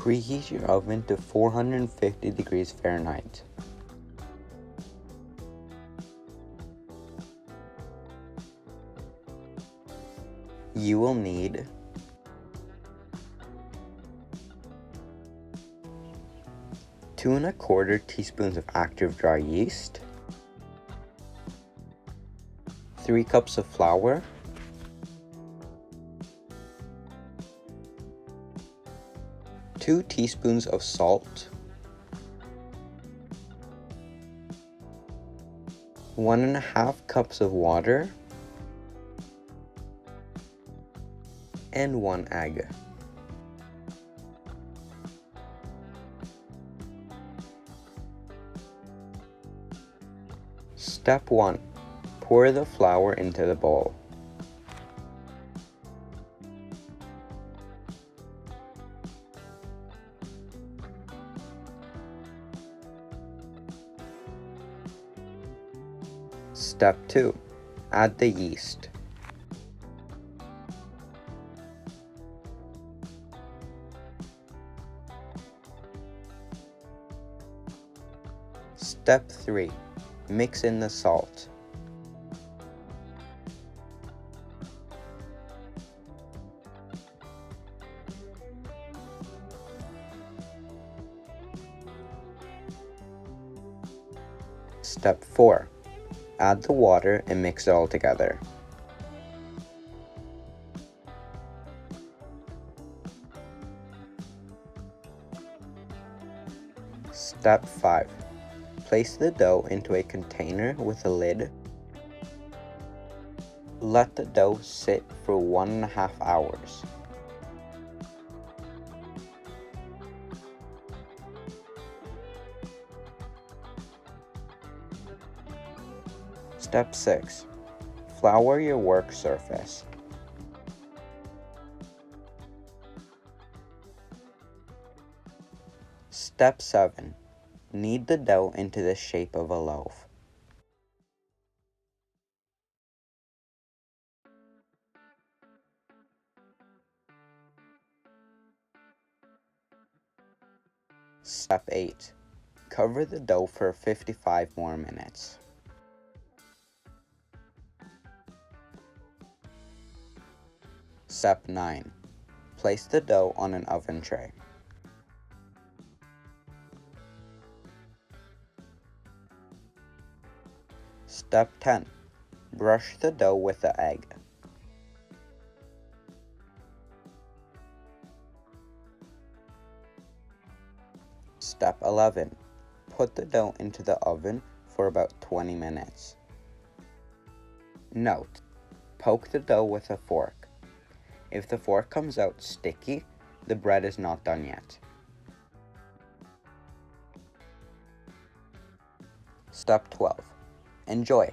Preheat your oven to 450 degrees Fahrenheit. You will need 2 1/4 teaspoons of active dry yeast, 3 cups of flour, 2 teaspoons of salt, 1 1/2 cups of water, and 1 egg. Step 1. Pour the flour into the bowl. Step 2. Add the yeast. Step 3. Mix in the salt. Step 4. Add the water and mix it all together. Step 5. Place the dough into a container with a lid. Let the dough sit for 1 1/2 hours. Step 6. Flour your work surface. Step 7. Knead the dough into the shape of a loaf. Step 8. Cover the dough for 55 more minutes. Step 9. Place the dough on an oven tray. Step 10. Brush the dough with the egg. Step 11. Put the dough into the oven for about 20 minutes. Note: poke the dough with a fork. If the fork comes out sticky, the bread is not done yet. Step 12. Enjoy!